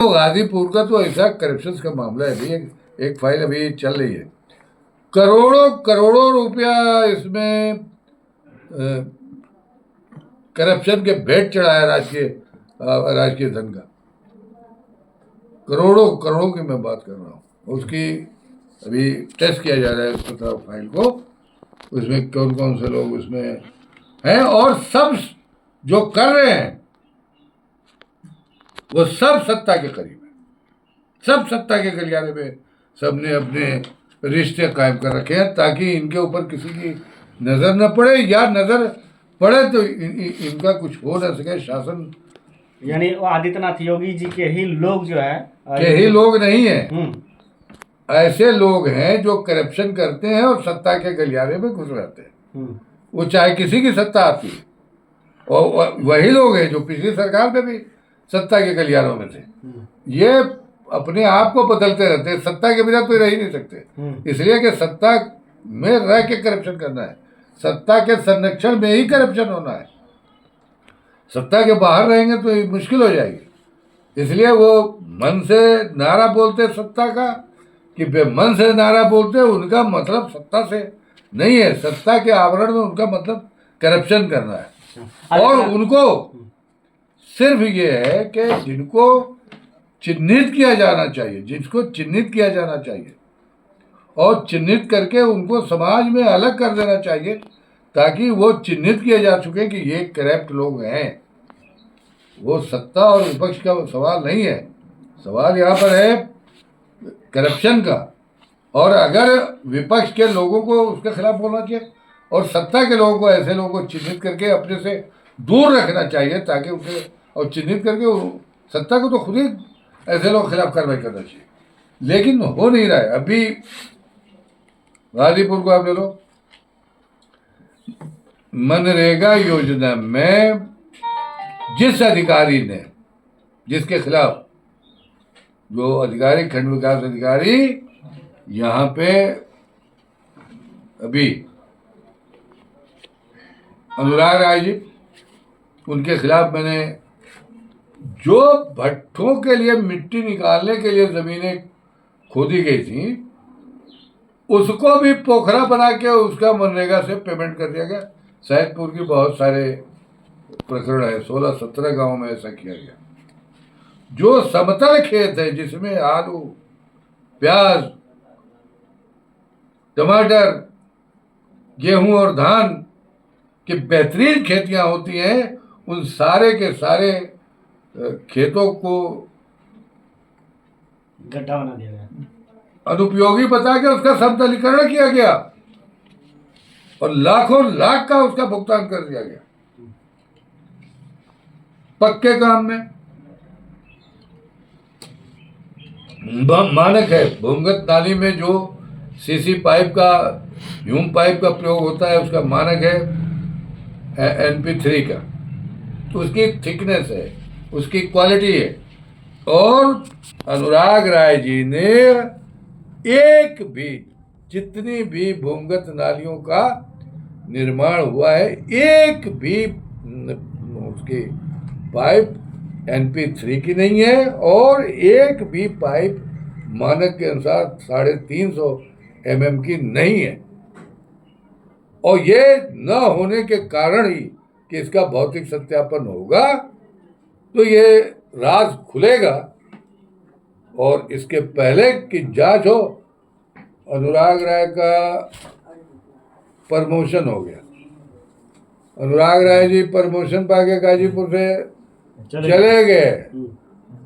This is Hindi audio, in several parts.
तो गाजीपुर का तो ऐसा करप्शन का मामला है अभी, एक फाइल अभी चल रही है, करोड़ों करोड़ों रुपया इसमें करप्शन के भेंट चढ़ाया राजकीय धन का, करोड़ों करोड़ों की मैं बात कर रहा हूँ। उसकी अभी टेस्ट किया जा रहा है उस फाइल को, उसमें कौन कौन से लोग उसमें हैं, और सब जो कर रहे हैं वो सब सत्ता के करीब है, सब सत्ता के गलियारे में सबने अपने रिश्ते कायम कर रखे हैं ताकि इनके ऊपर किसी की नजर न पड़े, या नजर पड़े तो इनका कुछ हो न सके शासन। यानी वो आदित्यनाथ योगी जी के ही लोग जो है के ही लोग नहीं है, ऐसे लोग हैं जो करप्शन करते हैं और सत्ता के गलियारे में घुस रहते हैं, वो चाहे किसी की सत्ता आती है, और वही लोग हैं जो पिछली सरकार में भी सत्ता के गलियारों में थे। ये अपने आप को बदलते रहते हैं, सत्ता के बिना तो रह ही नहीं सकते, इसलिए कि सत्ता में रह के करप्शन करना है, सत्ता के संरक्षण में ही करप्शन होना है, सत्ता के बाहर रहेंगे तो मुश्किल हो जाएगी। इसलिए वो मन से नारा बोलते सत्ता का, कि मन से नारा बोलते उनका मतलब सत्ता से नहीं है, सत्ता के आवरण में उनका मतलब करप्शन करना है। और उनको सिर्फ ये है कि जिनको चिन्हित किया जाना चाहिए, जिसको चिन्हित किया जाना चाहिए और चिन्हित करके उनको समाज में अलग कर देना चाहिए ताकि वो चिन्हित किए जा चुके कि ये करप्ट लोग हैं। वो सत्ता और विपक्ष का सवाल नहीं है, सवाल यहाँ पर है करप्शन का, और अगर विपक्ष के लोगों को उसके खिलाफ बोलना चाहिए और सत्ता के लोगों को, ऐसे लोगों को चिन्हित करके अपने से दूर रखना चाहिए ताकि उनके, और चिन्हित करके सत्ता को तो खुद ही ऐसे लोगों के खिलाफ कार्रवाई करना चाहिए, लेकिन हो नहीं रहा है। अभी गाजीपुर को आप ले लो, मनरेगा योजना में जिस अधिकारी ने, जिसके खिलाफ, जो अधिकारी खंड विकास अधिकारी यहाँ पे अभी अनुराग राय जी, उनके खिलाफ मैंने, जो भट्ठों के लिए मिट्टी निकालने के लिए जमीनें खोदी गई थी उसको भी पोखरा बना के उसका मनरेगा से पेमेंट कर दिया गया। सैदपुर की बहुत सारे प्रकरण है, 16-17 गांव में ऐसा किया गया। जो समतल खेत है जिसमें आलू, प्याज, टमाटर, गेहूं और धान की बेहतरीन खेतियां होती हैं, उन सारे के सारे खेतों को गड्ढा बना दिया गया, अनुपयोगी बता के उसका समतलीकरण किया गया और लाखों लाख का उसका भुगतान कर दिया गया पक्के काम में। मानक है, भूमिगत नाली में जो सीसी पाइप का, ह्यूम पाइप का प्रयोग होता है उसका मानक है NP3 का, तो उसकी थिकनेस है, उसकी क्वालिटी है। और अनुराग राय जी ने एक भी, जितनी भी भूमिगत नालियों का निर्माण हुआ है, एक भी उसकी पाइप NP3 की नहीं है और एक भी पाइप मानक के अनुसार 350 mm की नहीं है। और ये न होने के कारण ही कि इसका भौतिक सत्यापन होगा तो ये राज खुलेगा, और इसके पहले कि जांच हो, अनुराग राय का प्रमोशन हो गया, अनुराग राय जी प्रमोशन पाके गाजीपुर से चले गए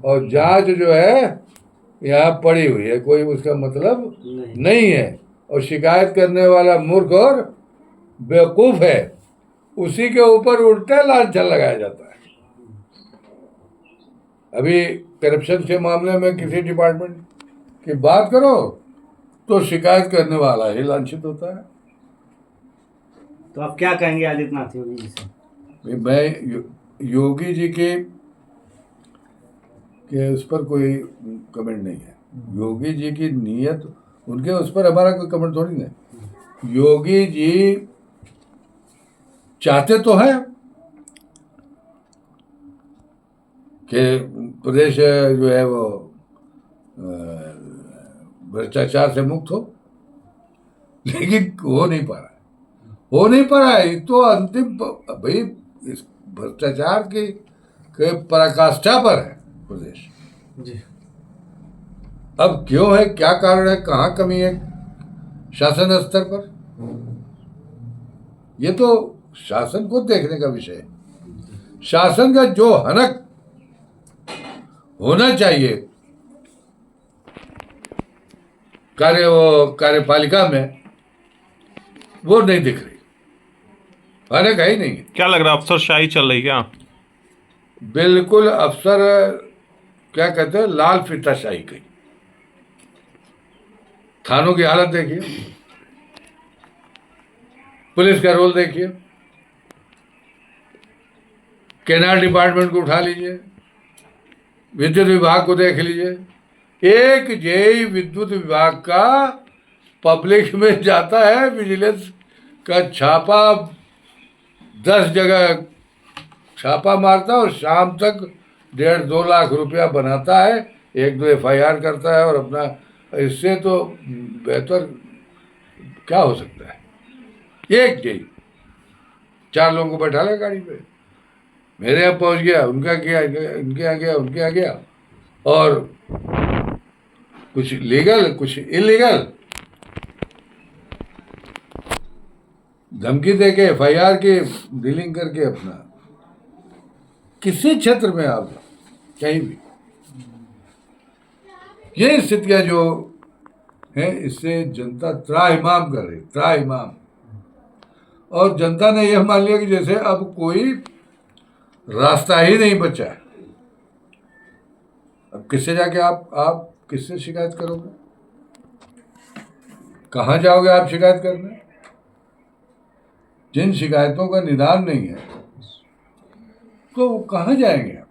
और जांच जो है यहाँ पड़ी हुई है, कोई उसका मतलब नहीं है। और शिकायत करने वाला मूर्ख और बेवकूफ है, उसी के ऊपर उल्टा लांछन लगाया जाता है। अभी करप्शन के मामले में किसी डिपार्टमेंट की बात करो तो शिकायत करने वाला ही लांछित होता है। तो आप क्या कहेंगे आदित्यनाथ योगी जी से? मैं योगी जी के उस पर कोई कमेंट नहीं है। योगी जी की नीयत, उनके उस पर हमारा कोई कमेंट थोड़ी नहीं। योगी जी चाहते तो हैं कि प्रदेश जो है वो भ्रष्टाचार से मुक्त हो, लेकिन हो नहीं पा रहा है, हो नहीं पा रहा है। ये तो अंतिम भाई इस भ्रष्टाचार के पराकाष्ठा पर है प्रदेश। जी। अब क्यों है, क्या कारण है, कहाँ कमी है शासन स्तर पर, ये तो शासन को देखने का विषय है। शासन का जो हनक होना चाहिए कार्यपालिका में, वो नहीं दिख रही, हनक है ही नहीं। क्या लग रहा है, अफसरशाही चल रही क्या? बिल्कुल अफसर, क्या कहते हैं, लाल फीताशाही की। थानों की हालत देखिए, पुलिस का रोल देखिए, कैनाल डिपार्टमेंट को उठा लीजिए, विद्युत विभाग को देख लीजिए। एक जेई विद्युत विभाग का पब्लिक में जाता है, विजिलेंस का छापा 10 जगह छापा मारता है और शाम तक 1.5-2 लाख रुपया बनाता है, 1-2 FIR करता है और अपना, इससे तो बेहतर क्या हो सकता है। एक जेई 4 लोगों को बैठा लिया गाड़ी पे, मेरे यहाँ पहुंच गया, उनका किया, इनके यहाँ गया, उनके यहाँ गया, और कुछ लीगल कुछ इलीगल धमकी देके FIR की डीलिंग करके अपना, किसी क्षेत्र में आप कहीं भी ये स्थितियां जो है, इससे जनता त्राहिमाम कर रही, त्राहिमाम। और जनता ने यह मान लिया कि जैसे अब कोई रास्ता ही नहीं बचा है। अब किससे जाके आप किससे शिकायत करोगे, कहाँ जाओगे आप शिकायत करने? जिन शिकायतों का निदान नहीं है तो वो कहाँ जाएंगे?